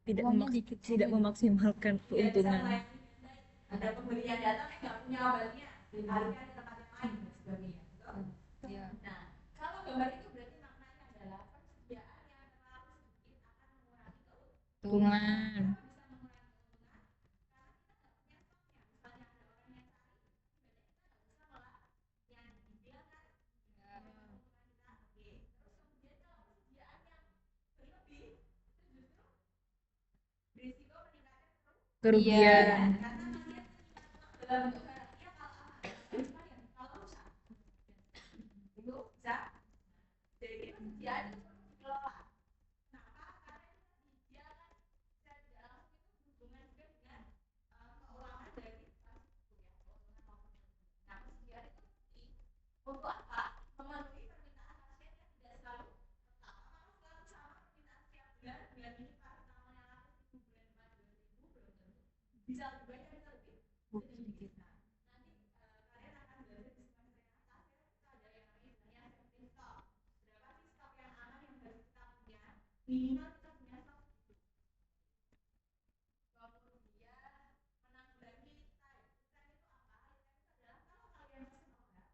Uangnya dikit tidak banget. memaksimalkan keuntungan. Ada pembeli yang datang yang nggak punya obatnya, ditaruhnya di tempat yang lain dan sebagainya. Ya. Nah, kalau gambar itu berarti maknanya adalah persediaan yang terlalu sedikit akan mengurangi keuntungan. Tungan. Kenapa bisa mengurangi keuntungan? Karena kita nggak punya stoknya. Misalnya ada orang yang cari, berarti kita nggak bisa malah yang dibilang kan keuntungan kita. Oke. Terus kemudian kalau persediaan yang berlebih, itu justru risiko meningkatkan Iya. Kerugian. karena kalian dalam bentuk barangnya kalau rusak itu bisa jadi persediaan itu perlu dikelola. Kenapa? Karena dia kan secara tidak langsung itu hubungan juga dengan keuangan dari plastik itu ya, keuntungan maupun kerugian. Nah, persediaan itu penting untuk apa? Memenuhi permintaan pasien yang tidak selalu tetap. Kalau selalu sama permintaan setiap bulan, bulan ini paracetamol yang laku 1.000, bulan depan 2.000, belum tentu. Bisa lebih banyak, bisa lebih sedikit. Nah, nanti kalian akan belajar di semester yang atas itu ada yang namanya istilahnya safety stock. Berapa sih stok yang aman yang harus kita punya? Minimal kita punya stok segitu. Kemudian menanggulangi lead time. Lead time itu apa? Lead time itu adalah kalau kalian pesen obat,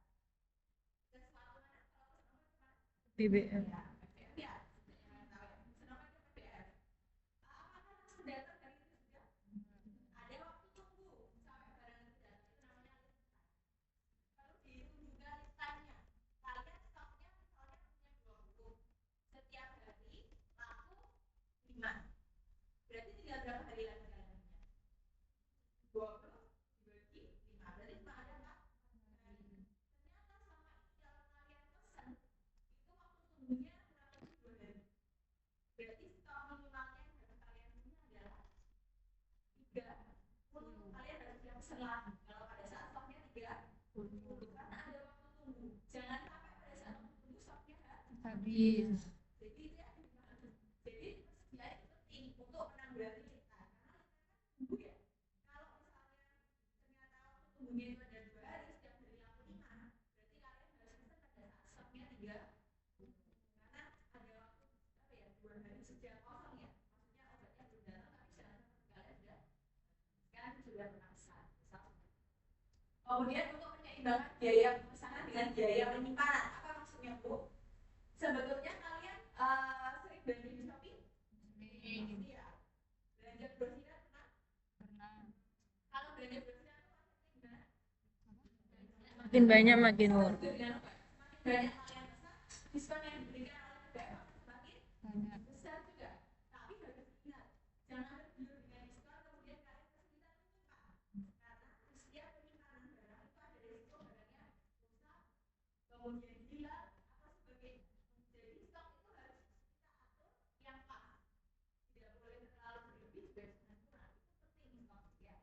sesuatu mana kalau pesen obat kemana? BBM. Ya, PBM ya. Yang tahu ya. Pesen obat ke PBM. Apakah langsung datang dari itu juga? Ada waktu tunggu sampai barang itu datang. Itu namanya lead time. Perlu dihitung juga lead time-nya. Kalian stoknya misalnya punya 20. Setiap hari laku 5. Berarti tinggal berapa hari lagi kalian punya? 20 dibagi 5. Berarti cuma ada 4 hari. Ternyata selama ini kalau kalian pesen itu waktu tunggunya kurang lebih 2 hari. Berarti stok minimalnya yang harus kalian punya adalah 30. Kalian harus siap pesen lagi kalau pada saat stoknya 30 karena ada waktu tunggu. Jangan sampai pada saat waktu tunggu stoknya Habis. jadi itu yang jadi persediaan itu penting untuk menanggulangi lead time karena lead time kan tunggu ya. Kalau misalnya ternyata waktu tunggunya itu ada 2 hari, setiap hari laku 5, berarti kalian harus pesen pada saat stoknya 30. Karena ada waktu apa ya 2 hari sejak kosong ya. Maksudnya obatnya belum datang tapi jangan sampai kalian sudah pernah pesan. Kemudian untuk menyeimbangkan biaya pemesanan dengan biaya penyimpanan, apa maksudnya Bu? Sebetulnya kalian sering belanja di Shopee? Iya. Belanja grosir pernah? Pernah. Kalau belanja grosir itu konsepnya gimana? Makin banyak makin murah. Semakin banyak kalian pesan, diskon yang diberikan oleh PBM semakin Banyak. besar juga. Tapi harus ingat, jangan berlebihan dengan diskon kemudian kalian kesulitan menyimpan. Karena setiap penyimpanan barang itu ada risiko barangnya rusak, kemudian hilang atau sebagainya. Jadi stok itu harus kita atur yang pas. Tidak boleh terlalu berlebih juga jangan kurang. Itu penting stok ya.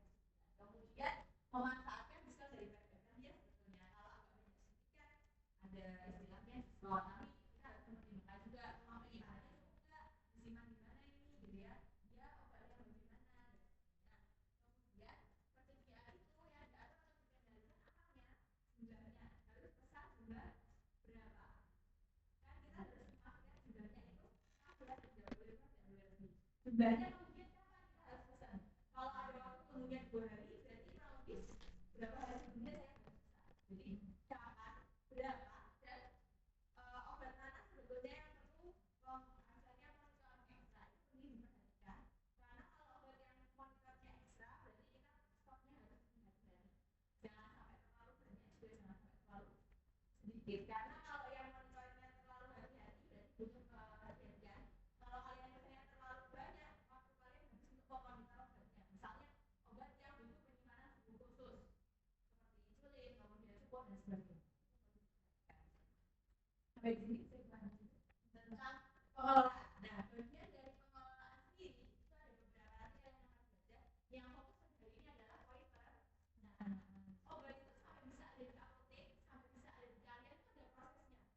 Kemudian memanfaatkan diskon dari PBM kan ya sebetulnya kalau agak banyak sedikit kan ada istilahnya diskon. Tapi kita harus mempertimbangkan juga ruang penyimpanannya cukup nggak, disimpan di mana ini gitu ya. Ya obatnya bagaimana dan sebagainya. Kemudian persediaan itu yang diatur atau dikendalikan apanya? Jumlahnya harus pesan jumlah berapa? Kan kita harus memastikan jumlahnya itu pas ya, tidak boleh kurang, tidak boleh lebih. Jumlahnya kemudian kapan kita harus pesan? Kalau ada waktu tunggunya 2 hari, berarti kurang lebih berapa hari sebelumnya saya harus pesan. Jadi kapan, berapa, dan obat mana sebetulnya yang perlu misalnya monitoring ekstra itu penting diperhatikan. Karena kalau obat yang monitornya ekstra, berarti kita stoknya harus hati-hati. Jangan sampai terlalu banyak juga jangan sampai terlalu sedikit. Karena kalau yang monitoringnya terlalu hati-hati, berarti butuh kehati-hatian. Kalau kalian pesannya terlalu banyak, waktu kalian habis untuk memonitor obatnya. Misalnya obat yang butuh penyimpanan suhu khusus, seperti insulin, kemudian suport dan sebagainya. Sampai di sini saya lanjut tentang pengelolaan. Nah, bagian dari pengelolaan sendiri itu ada beberapa nanti kalian akan belajar. Yang fokus hari ini adalah poin perencanaan. Obat itu sampai bisa ada di apotek, sampai bisa ada di kalian itu ada prosesnya.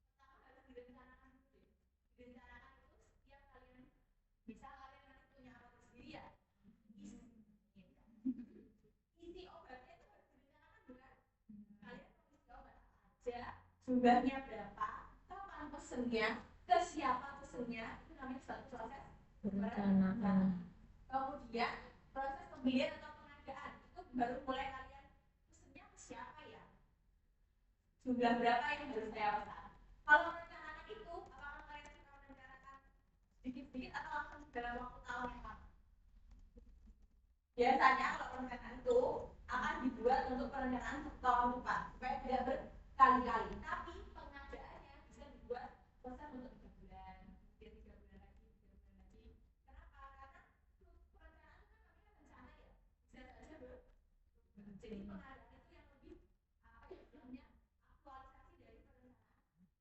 Pertama harus direncanakan dulu deh. Direncanakan itu setiap kalian bisa kalian nanti punya apotek sendiri ya. Isi obatnya itu harus direncanakan bukan? Kalian mau isi obat apa aja, jumlahnya berapa, kapan pesennya, ke siapa pesennya, itu namanya suatu proses Perencanaan. Kemudian proses pembelian atau pengadaan itu baru mulai kalian pesennya ke siapa ya, jumlah berapa yang harus saya pesan. Kalau perencanaan itu apakah kalian suka merencanakan sedikit-sedikit atau langsung dalam waktu tahun yang lama? Biasanya kalau perencanaan itu akan dibuat untuk perencanaan tahun depan supaya tidak berkali-kali, tapi pengadaannya bisa dibuat pesan untuk 3 bulan, mungkin 3 bulan lagi, 3 bulan lagi. Kenapa? Karena perencanaan itu kan namanya rencana ya, bisa saja berubah. Jadi pengadaan itu yang lebih apa ya istilahnya aktualisasi dari perencanaan kalian.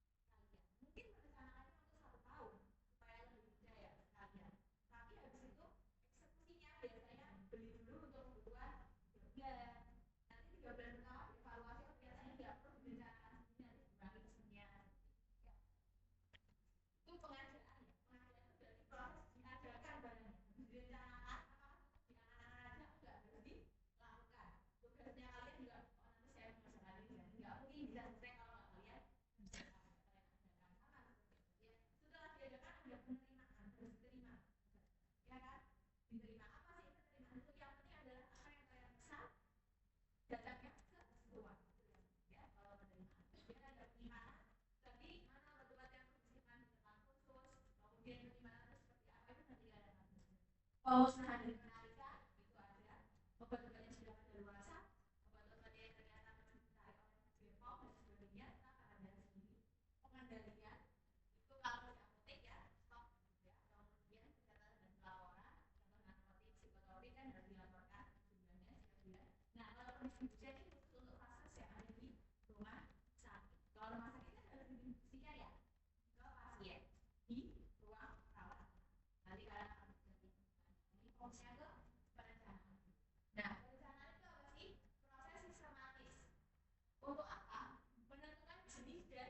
Mungkin perencanaannya untuk 1 tahun supaya lebih mudah ya kalian. Tapi habis itu eksekusinya biasanya beli dulu untuk kebutuhan 3 bulan. Nanti 3 bulan pertama evaluasi biasanya nggak perlu direncanakan sendiri, nanti dikurangi pesennya. Ya. Itu pengadaan ya. Pengadaan itu berarti proses diadakan barangnya. Direncanakan apakah diangan-angan aja enggak harus dilakukan. Tugasnya kalian juga nanti saya masalah ini ya. Enggak mungkin bisa selesai kalau nggak kalian setelah diadakan ada penerimaan, harus diterima. Ya kan? Diterima apa sih penerimaan itu? Yang penting adalah apa yang kalian pesan datangnya kesesuaian. Ya, kalau penerimaan dia ada penyimpanan. Tadi mana obat-obat yang disimpan di tempat khusus, kemudian penyimpanan seperti apa itu nanti kalian atur. Pemusnahan dan penarikan itu ada. Obat-obat yang sudah kadaluarsa, obat-obat yang ternyata memang dicari oleh BPOM dan sebagainya, kita akan ada sendiri. Pengendalian itu kalau di apotek ya stok gitu ya, kemudian pencatatan dan pelaporan, contoh narkotik, psikotropik kan harus dilaporkan jumlahnya setiap bulan. Nah kalau pendistribusian ini khusus untuk vaskes yang ada di rumah sakit. Kalau rumah sakit kan harus didistribusikan ya ke pasien di ruang perawatan. Nanti kalian akan mengerti. Ini fokusnya ke perencanaan. Nah perencanaan itu apa sih? Proses sistematis. Untuk apa? Menentukan jenis dan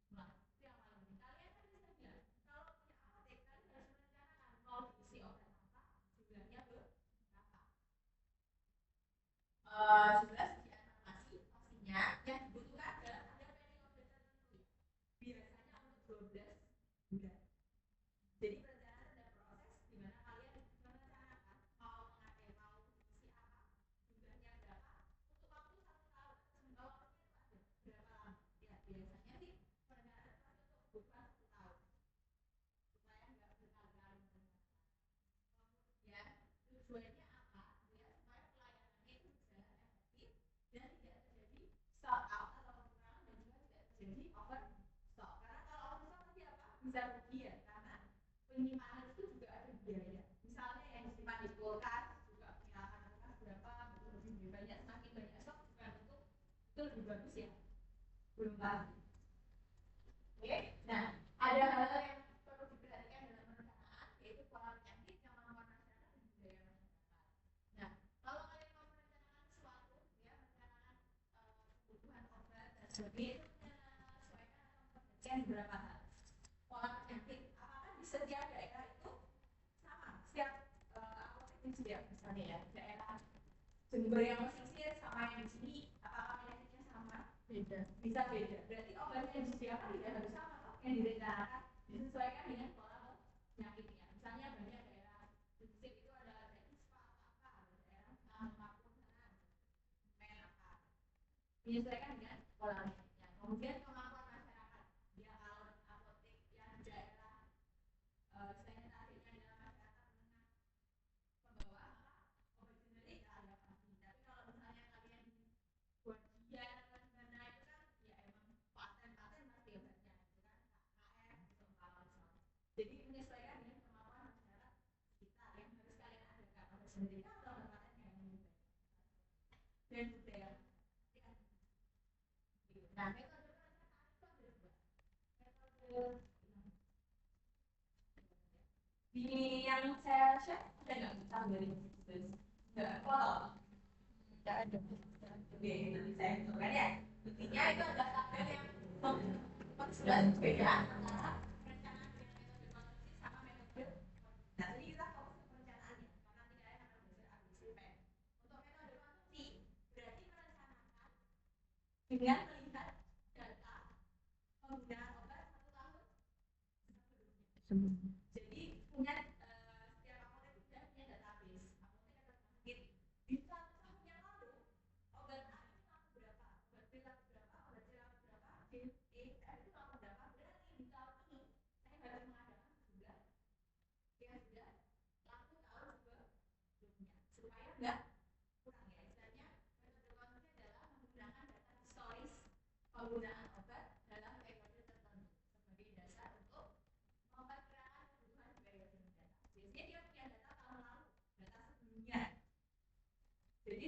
jumlah. Itu yang paling penting. Kalian kan bisa bilang kalau punya apotek kalian harus merencanakan mau diisi obat apa, jumlahnya berapa. Jumlah sediaan farmasi pastinya yang dibutuhkan adalah ada pairing obat tertentu. Biasanya untuk 12 bulan. Jadi perencanaan ada proses di mana kalian merencanakan mau mengadai mau isi apa, jumlahnya berapa untuk waktu 1 tahun. Jangka waktunya itu ada berapa lama? Ya biasanya sih perencanaan pasti untuk kebutuhan 1 tahun supaya nggak berkali-kali merencanakan. Kemudian tujuannya apa? Ya supaya pelayanannya itu berjalan efektif dan tidak terjadi stock out atau kekurangan dan juga tidak terjadi overstock. Karena kalau overstock nanti apa? Bisa rugi ya karena penyimpanan itu juga ada biaya. Misalnya yang disimpan di kulkas juga penyalahan kulkas berapa lebih banyak, semakin banyak stok bukan untuk itu lebih bagus ya. Belum pasti. Oke, nah ada hal-hal yang perlu diperhatikan dalam perencanaan yaitu pola penyakit, kemampuan masyarakat dan budaya masyarakat. Nah, kalau kalian mau merencanakan sesuatu, ya merencanakan kebutuhan obat dan sebagainya itu menyesuaikan atau memperhatikan beberapa hal. Pola penyakit, apakah di setiap daerah itu sama? Setiap apotek di setiap misalnya ya daerah Jember yang pesisir sama yang di sini, apakah penyakitnya sama? Beda. Bisa beda. Berarti obatnya yang disediakan tidak harus sama toh. Yang direncanakan disesuaikan dengan pola penyakitnya. Misalnya banyak daerah pesisir itu ada ispa apa, ada daerah Papua sana merah apa. Menyesuaikan dengan pola penyakitnya. Kemudian kemampuan masyarakat. Ya kalau apotek yang daerah sanitasinya dalam masyarakat menengah ke bawah, maka obat generik ada pasti. Tapi kalau misalnya kalian buat dia atau gimana itu kan ya emang paten-paten pasti obatnya itu kan KKM gitu kalau misalnya. Jadi menyesuaikan dengan kemampuan masyarakat sekitar yang harus kalian adakan obat generik atau obat paten yang lebih baik. Dan budaya. Nah, metode perencanaan itu ada 2. Metode di yang saya share ada nggak misal dari nggak foto? Tidak ada. Oke, nanti saya tunjukkan ya. Intinya itu adalah tabel yang memperjelas perbedaan antara perencanaan dengan metode konstruksi sama metode koordinasi. Jadi kita fokus ke perencanaannya karena nanti kalian akan belajar ABCD. Untuk metode konstruksi berarti merencanakan dengan melihat data penggunaan obat 1 tahun sebelumnya. Sebelumnya. Jadi punya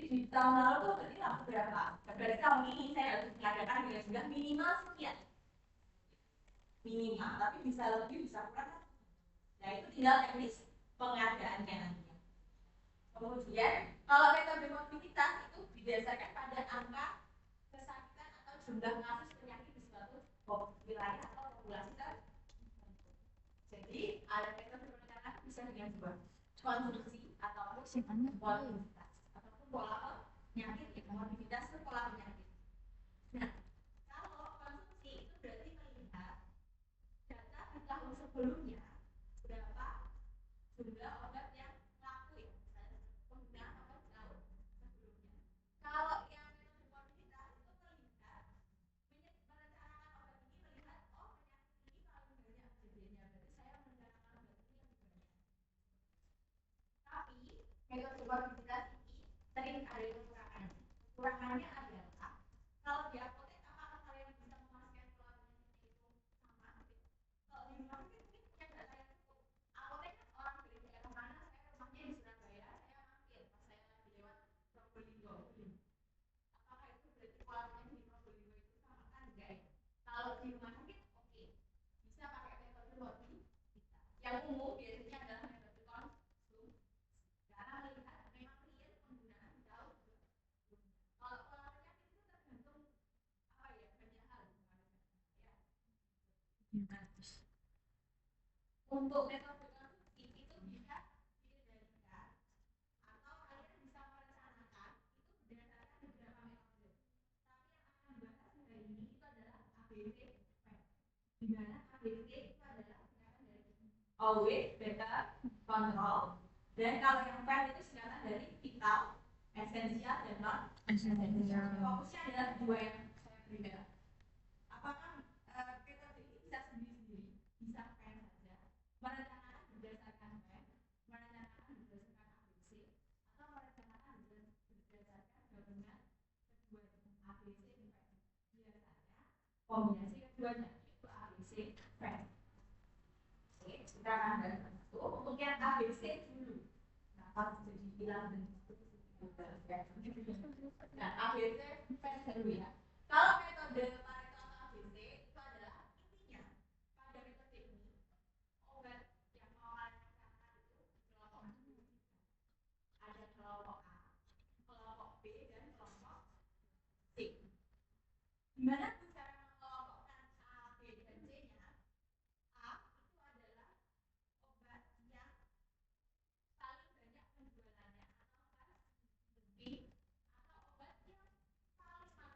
di tahun lalu tuh berarti laku berapa? Berarti tahun ini saya harus mengadakan dengan sudah minimal sekian. Minimal, tapi bisa lebih, bisa kurang. Nah itu tinggal teknis pengadaannya nantinya. Kemudian kalau metode mobilitas itu didasarkan pada angka kesakitan atau jumlah kasus penyakit di suatu wilayah atau populasi tertentu. Jadi ada metode perencanaan bisa dengan dua, konsumsi ataupun mobilitas ataupun pola penyakit, mobilitas itu pola penyakit. Nah kalau konsumsi itu berarti melihat data di tahun sebelumnya berapa jumlah obat yang laku ya, misalnya penggunaan obat di tahun sebelumnya. Kalau yang metode mobilitas itu melihat merencanakan obat ini, melihat oh penyakit ini paling banyak kejadiannya, berarti saya merencanakan obat ini lebih banyak. Tapi metode mobilitas ini sering ada kekurangan. Kekurangannya adalah kalau di apotek apakah kalian bisa memastikan kalau penyakitnya itu sama? Kalau di rumah sakit mungkin punya data yang cukup. Apotek kan orang dari daerah mana, saya rumahnya di Surabaya, saya mampir pas saya lagi lewat Probolinggo. Apakah itu berarti pola penyakit di Probolinggo itu sama kan? Enggak ya. Kalau di rumah sakit oke, bisa pakai metode mobilitas. Yang umum biasanya adalah metode konsumsi. Karena melihat memang real penggunaan di tahun sebelumnya. Kalau pola penyakit itu tergantung apa ya, banyak hal ya. Untuk metode konsumsi itu bisa dikendalikan atau kalian bisa merencanakan itu berdasarkan beberapa metode. Tapi yang akan dibahas hari ini itu adalah ABC PET. Di mana ABC itu adalah singkatan dari always, better, control. Dan kalau yang PET itu singkatan dari vital, esensial, dan non esensial. Fokusnya adalah dua yang saya berikan. Apakah metode ini bisa sendiri-sendiri? Bisa PET saja. Merencanakan berdasarkan PET, merencanakan berdasarkan ABC, atau merencanakan berdasarkan gabungan keduanya, ABC dan PET. Biasanya kombinasi keduanya yaitu ABC PET. Oke, kita akan bahas satu. Untuk yang ABC dulu. Kenapa jadi bilang dan nah, ABC PET dulu ya. Kalau metode Pareto atau ABC itu adalah intinya pada metode ini obat yang mau laksanakan itu kelompok ada kelompok A, kelompok B, dan kelompok C. Gimana tuh cara mengelompokkan A, B, dan C-nya? A itu adalah obat yang paling banyak penjualannya atau fast moving, atau obat yang paling mahal.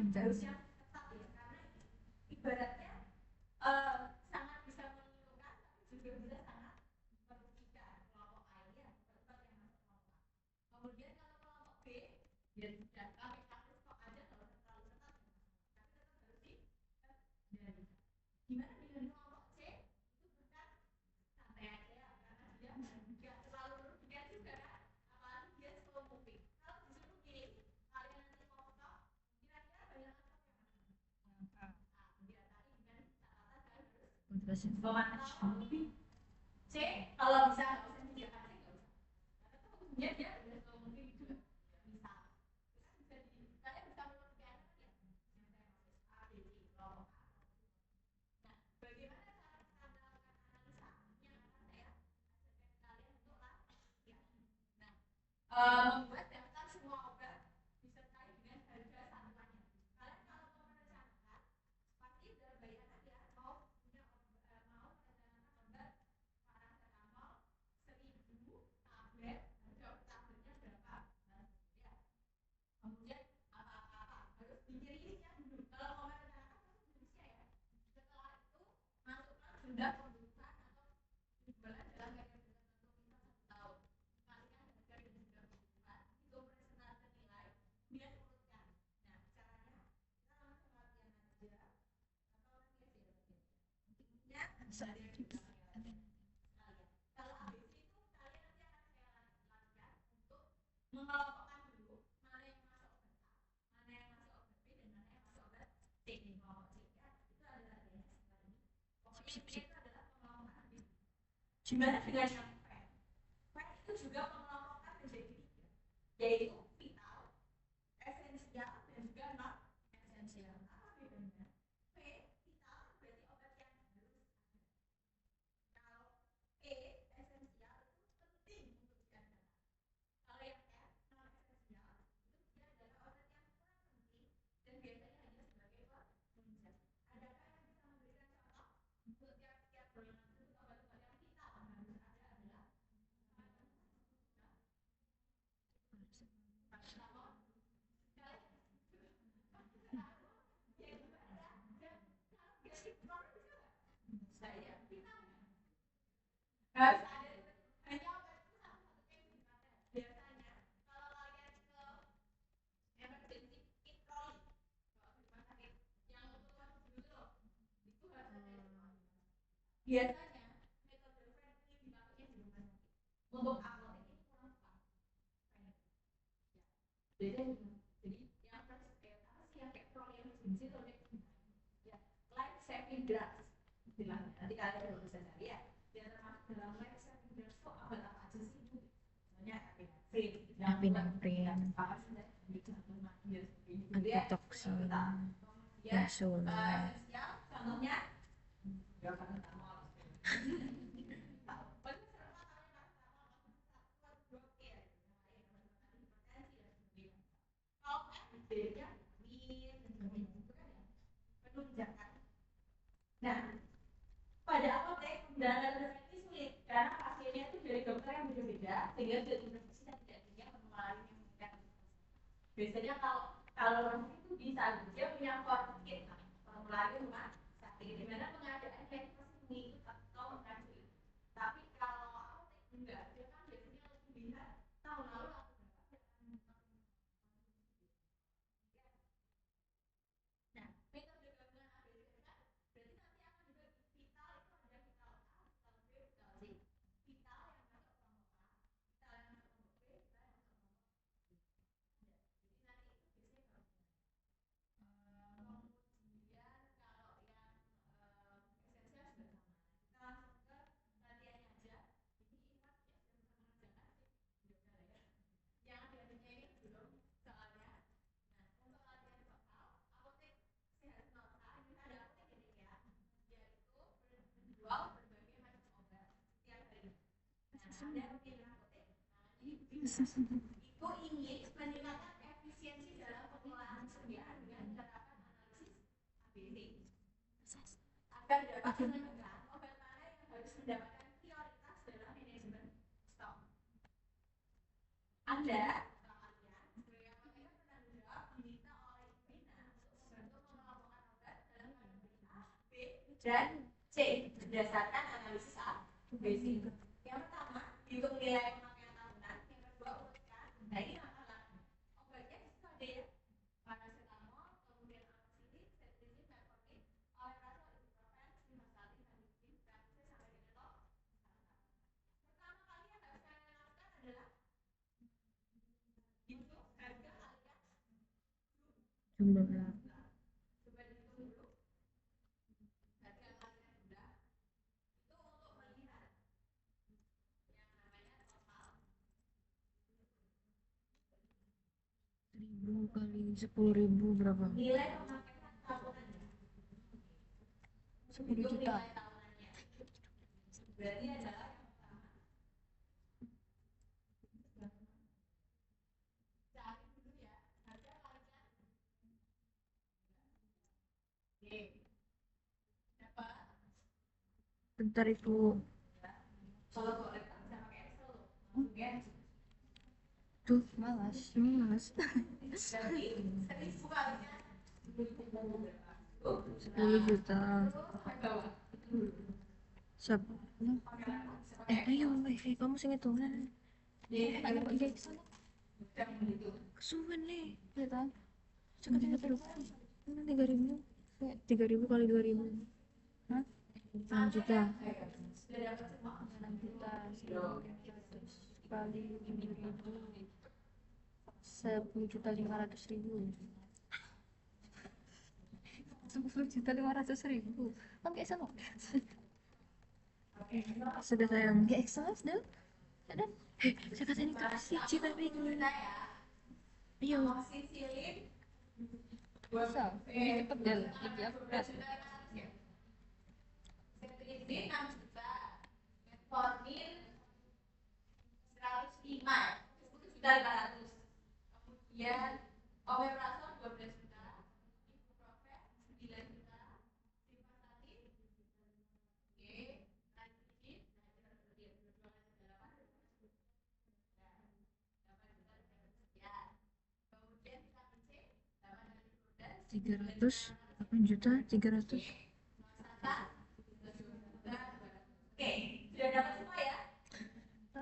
harusnya ketat ya, karena ibaratnya sangat bisa menguntungkan tapi juga bisa sangat merugikan kelompok A ini ya, kelompok yang masuk kelompok A. Kemudian kalau kelompok B ya sudah kami kasus kok aja kalau terlalu ketat ya, tapi tetap harus dihindari. Gimana dengan kelompok C? Itu bahkan santai aja ya, karena dia nggak terlalu merugikan juga kan, apalagi dia slow moving. Kalau disuruh pilih kalian nanti mau stop, kira-kira banyak stop yang mana? Ya tadi dengan catatan kalian harus memantau lebih. C kalau bisa nggak usah disediakan C nggak usah, karena tuh ujungnya dia udah slow moving juga. Misal bisa di kalian bisa merugikan kan ya, misalnya A B C kelompok A. Nah, bagaimana cara kita melakukan analisa yang akan saya ajarkan kalian untuk latihan. Nah, membuat daftar semua obat disertai dengan harga satuannya. Kalian kalau mau merencanakan, pasti udah bayangan ya, mau merencanakan obat paracetamol 1000 tablet, harga tabletnya berapa? Ya. Kemudian apa-apa harus dikirinya dulu. Kalau mau merencanakan harus Indonesia ya. Setelah itu masukkan jumlah pembukaan atau jualan dalam harga tertentu misal 1 tahun. Kalikan harga dengan jumlah pembukaan, hitung persentase nilai, kemudian urutkan. Nah, caranya kita langsung latihan aja atau nanti aja latihan. Intinya ada yang juga kalian. Kalau ABC itu kalian nanti akan saya latihan untuk mengelompokkan dulu mana yang masuk obat A, mana yang masuk obat B, dan mana yang masuk obat C. Kelompok C ya, itu adalah latihannya setelah ini. Pokoknya intinya itu adalah pengelompokan dulu. Gimana dengan yang PEN? PEN itu juga pengelompokan menjadi 3, yaitu vital, esensial, dan juga non esensial. Apa bedanya? P vital berarti obat yang harus ada. Kalau E esensial itu penting untuk diadakan. Kalau yang N non esensial itu dia adalah obat yang kurang penting dan biasanya hanya sebagai penunjang. Adakah yang bisa memberikan contoh untuk tiap-tiap golongan tersebut obat-obat yang vital harus ada adalah paracetamol. Saya vital harus ada hanya obat itu satu-satunya yang dipakai. Biasanya kalau kalian ke emergency kit troli, kalau di rumah sakit yang untuk masuk dulu loh, itu harus ada troli. Biasanya metode friendly dipakainya di rumah sakit. Untuk apotek ini kurang tepat. Biasanya jadi yang first aid apa sih yang kayak troli emergency itu ya life saving drugs istilahnya. Nanti kalian bisa cari ya. Dan termasuk dalam life saving drugs itu obat apa aja sih itu? Misalnya epinefrin, antitoksin, insulin. Contohnya penunjakan. Nah, pada apotek penggunaan resep ini sulit karena pasiennya itu dari dokter yang berbeda sehingga intervensi dan tidak punya penularan yang bukan. Biasanya kalau resep itu bisa dia punya form kit penularan rumah sakit di mana pengadaan yang pasti mengikut atau mengacu. Tapi kalau apotek enggak, dia kan biasanya lebih lihat tahun lalu aku berapa. Nah, metode gabungan ABC kan berarti nanti akan dibagi vital itu ada vital A, vital B, vital C. Vital yang masuk kelompok A, vital yang masuk kelompok B, vital yang masuk kelompok C. Jadi nanti itu biasanya kalau kemudian kalau yang esensial juga sama. Kita langsung ke latihannya aja. Ini Ivan ya sudah bisa mengerjakan sih. Sudah ya. Yang ada-adanya ini belum soalnya. Nah, untuk latihan vokal, apotek sehat nota ini ada apotek ini ya, yaitu menjual berbagai macam obat setiap hari. Nah, ada rutin apotek itu ingin meningkatkan efisiensi dalam pengelolaan persediaan dengan menerapkan analisis ABC agar dapat menentukan obat mana yang harus mendapatkan prioritas dalam manajemen stok. Anda sebagai apoteker penanggung jawab diminta oleh Bina untuk dan C. Berdasarkan analisis ABC. Yang pertama, hitung nilai pemakaian tahunan. Yang kedua, urutkan. Nah, ini masalah. Obatnya di situ ada ya. Paracetamol, kemudian amoxicillin, cetirizine, metformin, omeprazol, ibuprofen, simvastatin, ranitidin, sampai dengan top. Pertama kali yang harus kalian lakukan adalah hitung harga alias Jumlah. coba dihitung dulu harga alias jumlah itu untuk melihat yang namanya total 1.000 kali 10.000 berapa? nilai pemakaian tahunannya 10 juta. nilai tahunannya berarti adalah yang pertama cari dulu ya harga kalian oke dapat Bentar itu. kalau boleh kan bisa pakai Excel loh mungkin Tuh, malas. Malas. berarti 1.000 kalinya 10 juta. Siap. Ayo, kamu sing hitungan. Tanya kok ide kesana. Kesuwen nih. Ya kan? Cekatnya terus. 3.000. 3.000 kali 2.000. Hah? 6 juta. 6 juta 1.500 kali 7.000 10.500.000 10.500.000 kan kayak sama Sudah sayang. kayak Excel sudah ada Saya kata ini terus sih, tapi ayo. amoxicillin bisa lebih cepet dan lebih akurat cetirizine 6 juta metformin 105 10.500.000 kemudian omeprazol 12 juta ibuprofen 9 juta simvastatin oke ranitidin kemudian vitamin C 8 kali 300 8 juta 300. Oke, sudah dapat semua ya? Itu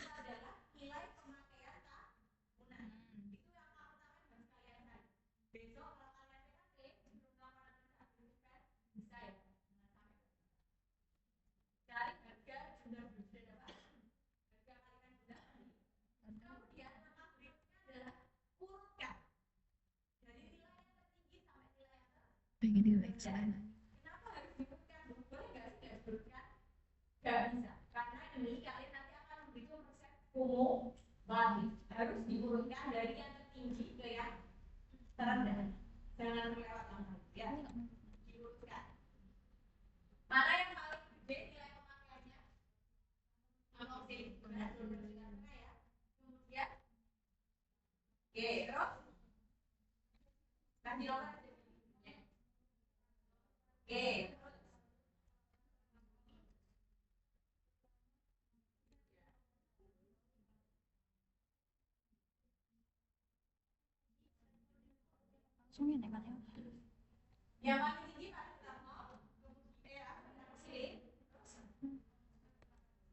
adalah nilai pemakaian tahunan. Itu yang pertama harus kalian cari. Besok kalau kalian PKT sebelum lamaran kerja bisa ya. Cari harga sudah dapat. Harga kalian sudah. Kemudian langkah berikutnya adalah urutkan dari nilai yang tertinggi sampai nilai yang Pengen di Excel. Kenapa harus diurutkan? Boleh nggak sih nggak diurutkan? Nggak bisa, karena ini kalian nanti akan menghitung persen kumulatif. Harus diurutkan dari yang tertinggi ke yang terendah. Jangan melewat langkah ya. Diurutkan. Mana yang paling gede nilai pemakaiannya? Amoxicillin. Benar, ya. Kemudian, oke, terus kasih nomor. Oke. langsung ya kan ya Yang paling tinggi paracetamol, kemudian amoxicillin, sama semua,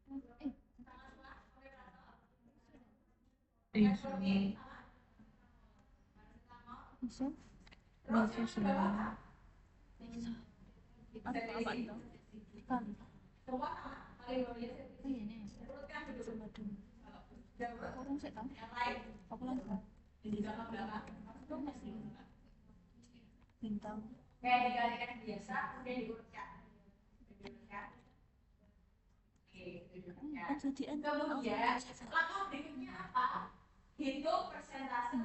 omeprazol, metformin, sama paracetamol. langsung Terus yang kedua apa? apa itu kan Semua sama, paling bawahnya ini urutkan dulu. orang saya tahu Yang lain aku langsung di belakang belakang. itu masih bintang Kayak dikalikan biasa, kemudian diurutkan. Diurutkan. Oke, diurutkan. jadi Kemudian langkah berikutnya apa? Hitung persentase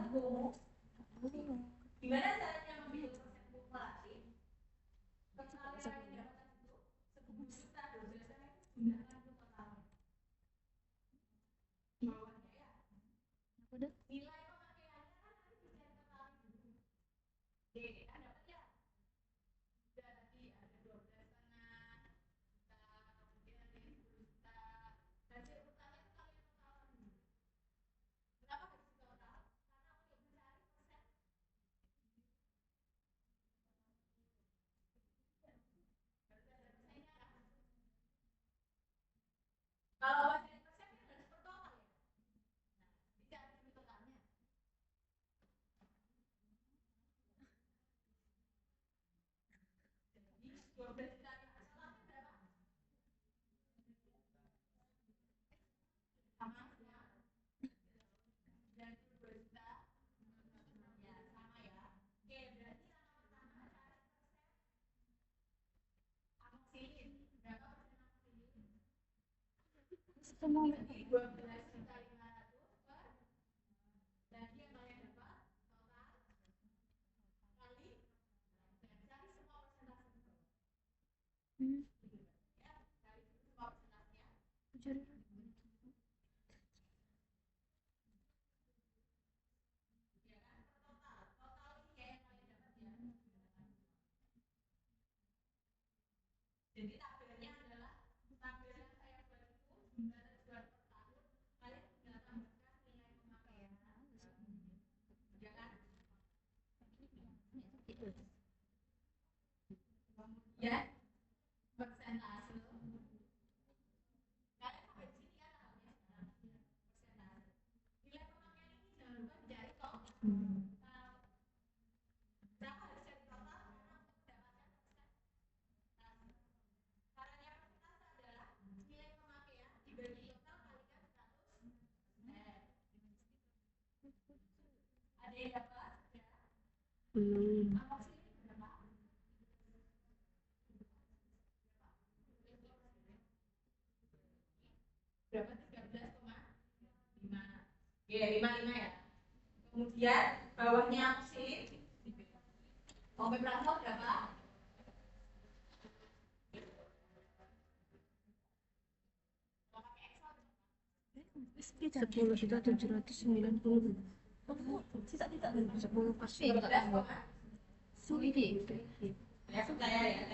gimana caranya menghitung persen kumulatif? Total yang kalian dapatkan itu 10 juta 12 gunakan untuk total. Bawahnya ya. udah Nilai pemakaiannya kan nanti dicari total dulu. Oke, kan dapat ya? Udah tadi ada 12,5 juta, kemudian ada yang 10 juta. Hasil urutannya itu kalian total dulu. Kenapa harus total? Karena untuk mencari persen 12 dikali asalnya berapa? Sama semua. 92 juta. Ya, sama ya. Oke, berarti langkah pertama cari persen amoksilit. Berapa persen amoksilit? Semua Jadi 12.500 per tadi yang kalian dapat total kali dan cari semua persentase. Ya, cari semua persentasenya. cari Ya kan, per total ini ya yang kalian dapat ya. Jadi tabelnya adalah tabel yang saya buat itu jumlah terjual per tahun. Kalian tinggal tambahkan nilai pemakaian. Ya kan? Kemudian persentase. Kalian sampai di sini ya tahunya sekarang persentase. Nilai pemakaian ini jangan lupa dicari toh. Berapa harus jadi total karena untuk mendapatkan persentase. Caranya persentase adalah nilai pemakaian dibagi total kalikan 100%. Ada yang dapat? Ya. Belum. Amoksilit berapa? Berapa? 13,5. Ya, 55 ya. Kemudian bawahnya amoksilit. Omeprazol berapa? Sepuluh juta 790. Sepuluh pasti. 13, ini. ya, saya ya.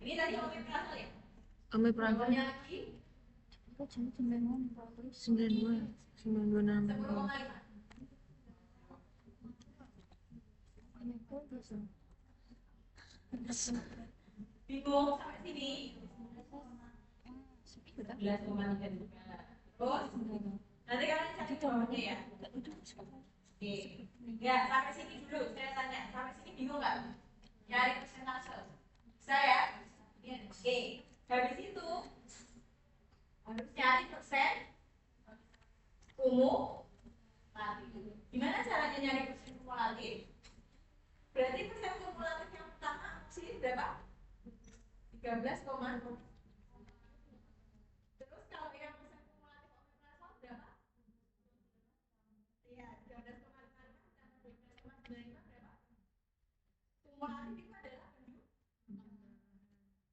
Ini tadi omeprazol ya. Omeprazol Bawahnya lagi Kok jangan sampai ngomong 92 92 10,5. Bingung sampai sini? 11,3 juga. Terus nanti kalian cari bawahnya ya. Oke. Ya, sampai sini dulu. Saya tanya, sampai sini bingung nggak? Cari persentase. Bisa ya? Oke. Habis itu harus cari persen kumulatif. Gimana caranya nyari persen kumulatif? Berarti persen kumulatif yang pertama sini berapa? 13, terus kalau yang persen kumulatif omeprazol berapa? Iya, 13,5 tambah 12,95 berapa? Kumulatif itu adalah penduduk.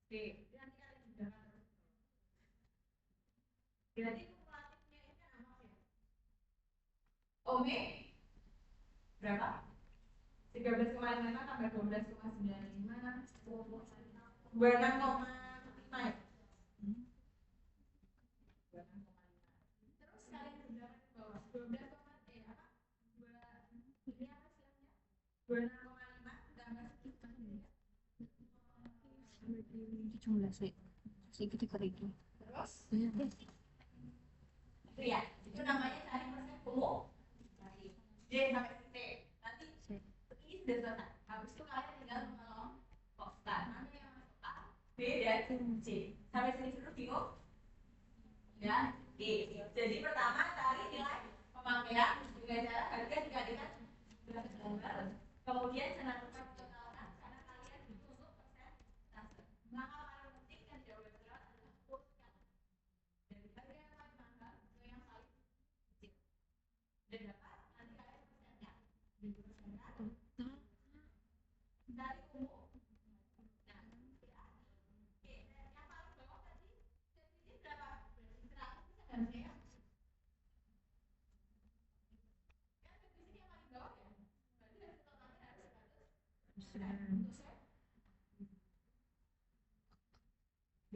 Oke, nanti kalian juga terus. Berarti kumulatifnya ini apa ya? Ome berapa? 13,5 tambah 12,95 26,5 ya? 26,5. Terus kalian juga ke bawah 12, apa? Ini apa istilahnya? 26,5 tambah sekitar ya. 17 sedikit lagi. Terus Ya. itu ya, itu namanya cari persen kumulatif. J sampai T. Nanti ini sudah selesai. Habis itu kalian tinggal mengelompokkan mana yang masuk A, B, dan C. Sampai sini dulu bingung? Ya, D. Jadi pertama cari nilai pemakaian dengan cara harga dikalikan 11. Kemudian jangan lupa ditotalkan karena kalian butuh untuk persentase. Langkah paling penting yang tidak boleh terlewat adalah kuruskan dari harga yang paling mahal ke yang paling kecil. Dan dapat nanti kalian persenkan. Dari umum. Nah, ya. Oke, yang paling bawah tadi defisit berapa? Berarti 100% harusnya ya. Kan defisit yang paling bawah ya. Berarti hasil totalnya harus 100%. Untuk saya.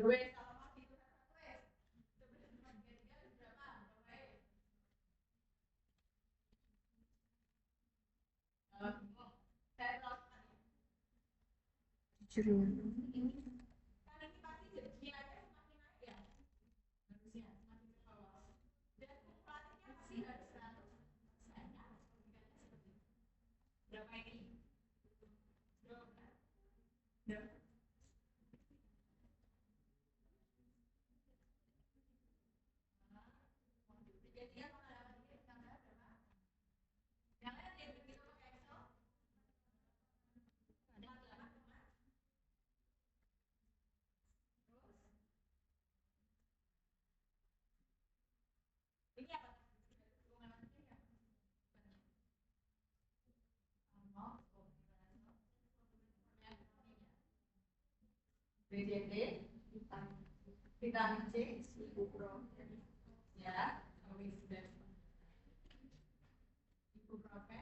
Wes, kalau mau gitu satu wes. 11,33 berapa? Oke. Saya tahu ya. Jujur ya. Kan ini pasti nilainya semakin naik ya. Harusnya semakin ke bawah. Dan kumulatifnya pasti harus 100% ya. Logikanya seperti itu. Berapa ini? 12. BCD, vitamin C, ibuprofen, ya, ibuprofen.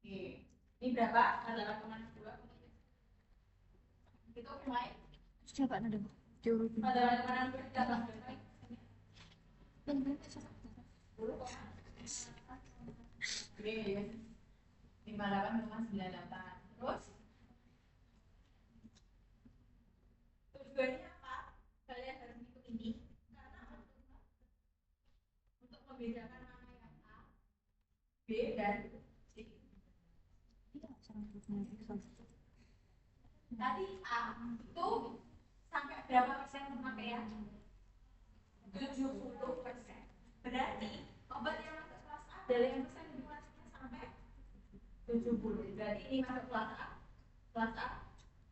Oke, ini berapa? Adalah kemana dua? Itu yang lain? Siapa ada jauh Adalah kemana dua? Dalam Oke, 58,98. Terus tujuannya apa? Kalian harus hitung ini karena untuk membedakan mana yang A, B, dan C. Tadi A itu sampai berapa persen pemakaian? 70%. Berarti obat yang masuk kelas A adalah yang persen kumulasinya sampai 70. Berarti ini masuk kelas A, kelas A,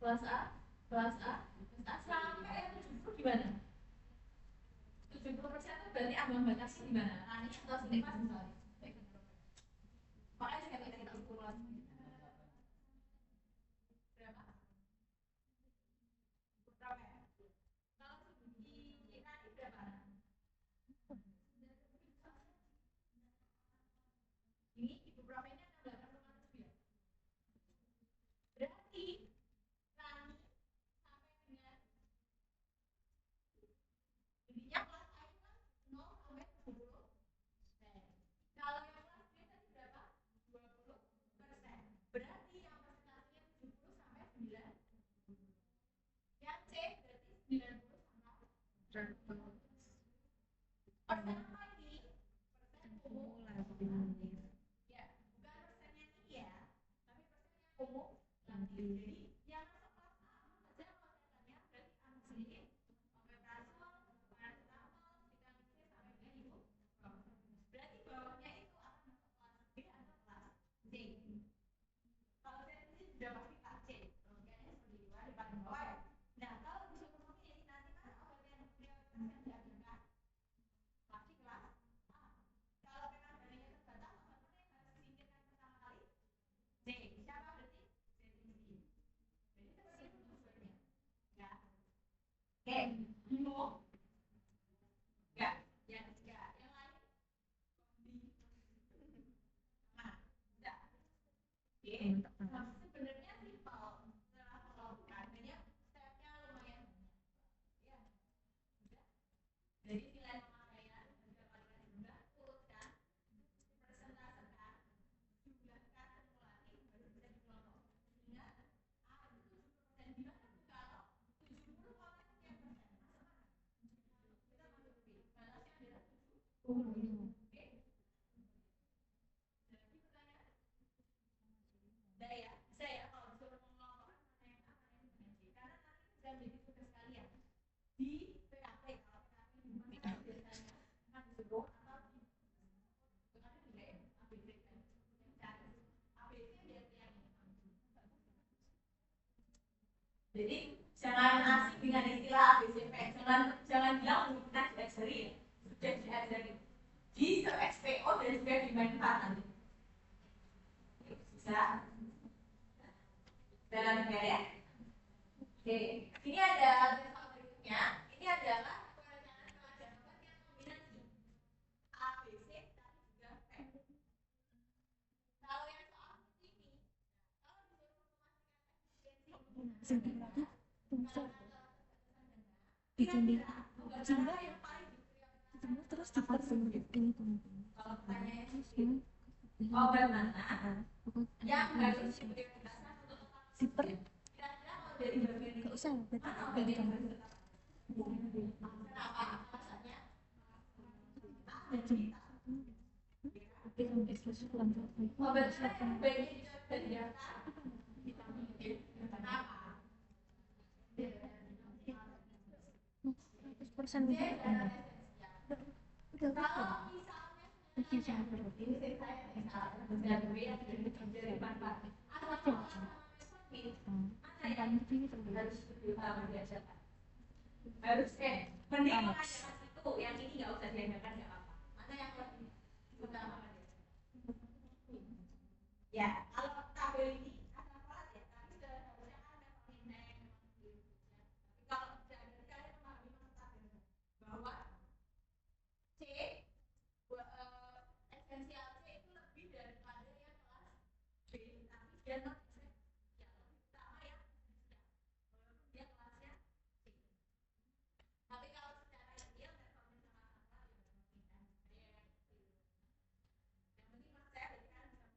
kelas A, kelas A, kelas A sampai yang 70 gimana? 70% itu berarti ambang batasnya di mana? Nani atau sintepas misalnya? Makanya saya minta kita kumulasi. Berapa? Berapa ya? Kalau di Nani berapa? Ini ibuprofennya 68,7 ya. Berarti Nani sampai dengan intinya kelas A itu kan 0 sampai 10. Kalau yang kelas B tadi berapa? 20%. Berarti yang persentasenya 70 sampai 9. Yang C berarti 90 sampai 100. Persen apa ini? Persen kumulatif. Ya, bukan persennya ini ya, tapi persennya kumulatif. Jadi yang masuk kelas A apa saja konsentrasinya berarti amoxicillin, omeprazol, paracetamol, vitamin C sampai dengan ibuprofen. Berarti bawahnya itu akan masuk kelas B atau kelas C. Kalau saya tulis sudah pasti kelas C. Kemungkinannya seperti itu di paling bawah ya. Nah, kalau disuruh memilih nanti kan obat yang prioritas yang diambilkan pasti kelas A. Kalau memang dananya terbatas, obat mana yang harus disingkirkan pertama kali? C. Siapa berarti? Zetizin. Jadi seperti itu tujuannya. Ya. Oke, bingung? Enggak. Yang ketiga, yang lain? Nah, udah. Oke. Sebenarnya simpel. Setelah melakukan, hanya stepnya lumayan banyak. Ya. Udah. Jadi nilai pemakaian berdasarkan jumlah urutkan, persentasekan, jumlahkan kumulatif baru bisa dikelompok. Ingat, A itu 70%. Gimana tuh kalau 70 kali sekian persen? Masuk mana? Kita masuk B. Batasnya adalah 70. Oke. Ada lagi pertanyaan? Udah ya, bisa ya kalau disuruh mengelompokkan mana yang A, mana yang B. Karena nanti sudah menjadi tugas kalian di PKP. Kalau PKP di rumah kan biasanya kan disuruh atau di PKP juga ya, ABC kan cari ABC biar yang ini. Jadi jangan asing dengan istilah ABCP, jangan bilang universitas diajari, sudah diajari di XPO dan juga di Menpat nanti. Bisa dalam ya. Oke, ini ada soal berikutnya. Ini adalah perencanaan pengadaan obat yang kombinasi A, B, C, tapi juga P. Kalau yang soal seperti ini, kalau disuruh memastikan efisiensi lagi bisa kira-kira obat Jumlah mana yang paling diprioritaskan? jumlah terus dipasang ini Kalau pertanyaannya sih, obat mana yang harus diprioritaskan untuk tetap diper kira-kira kalau dari bagian nggak usah berarti mana obat dari yang kamu harus tetap? Kenapa? Alasannya? Obat yang baiknya dari daftar vitamin D. Kenapa? 100% C udah adalah esensial. Kalau misalnya ini saya misalnya dari B atau dari Manfaat atau sama-sama paling tinggi terbuka. Harus mending mengajarkan itu, yang ini nggak usah diajarkan nggak apa-apa. Mana yang lebih utama? Ya, kalau tabel ini ada kelas ya, tapi seharusnya kan ada pengindex. Tapi kalau dari kalian memahami maksud tabel bahwa C esensial C itu lebih daripada yang kelas B, tapi dia non esensial, lebih utama ya, walaupun dia kelasnya C. Tapi kalau secara ideal dan kalau sama-sama ya pindah. Yang penting mas saya berarti kan bisa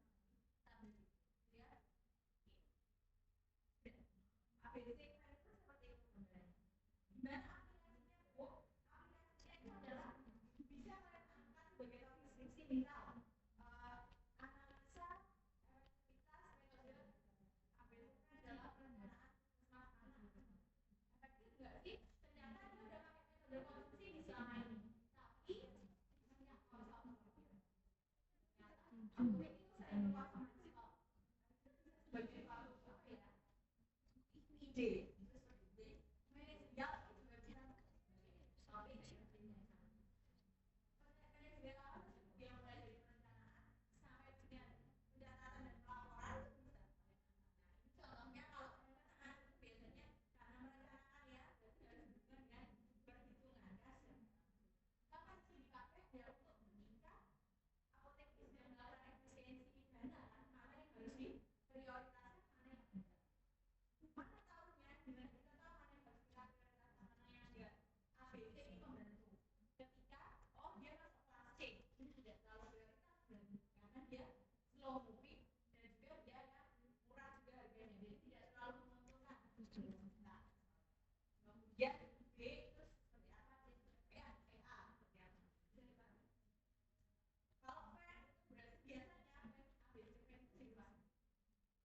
tabel ya. ABCD itu seperti itu sebenarnya. Gimana aplikasinya? Aplikasinya itu adalah bisa kalian angkat sebagai topik skripsi, misal analisa efektivitas metode ABCD dalam perencanaan smart anak. Efektif nggak sih? Ternyata dia udah pakai metode konsumsi di selama ini, tapi banyak masalah. Ternyata itu sering keluar sama siswa. Sebagai suatu apa ya? Ide. Ya, B itu seperti apa? P, A, seperti apa? Kalau P itu berarti biasanya P, A, B, C, P itu seimbang.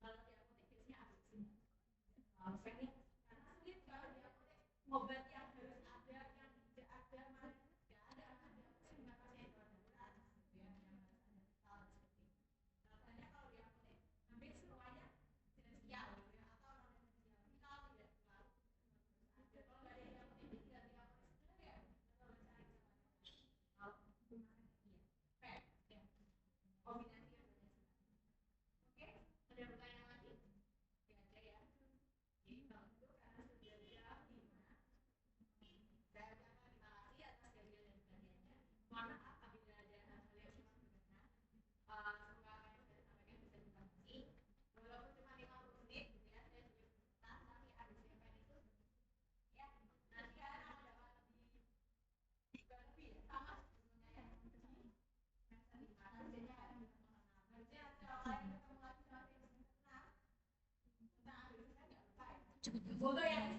Kalau di apotek biasanya A, B, C. Kalau P ini karena sulit kalau di apotek obat yang harus ada, yang tidak ada, mana tidak ada, sehingga pasien itu ada berat, ya, yang harus ada hal seperti itu. Rasanya kalau di apotek hampir semuanya esensial, ya, atau non esensial. Tapi kalau tidak selalu ada, kalau nggak ada di apotek tidak di apotek sudah ya, atau cari kalau iya, P, ya, kombinasi yang berbeda. Oke, ada pertanyaan lagi? Ya ada ya. Jadi kalau itu karena sudah jam 5, saya ucapkan terima kasih atas kajian dan perhatiannya. Mohon maaf apabila ada hal-hal yang kurang berkenan. Semoga apa yang saya sampaikan bisa dipahami. Walaupun cuma 50 menit, gitu ya, saya sudah berkenan, tapi habis itu ya, nanti kalian akan dapat lebih sama sebetulnya ya. Harusnya kalian bisa mengenal. Harusnya kalau kalian ketemu lagi sama saya tentang ABC kan nggak lupa ya. Foto yang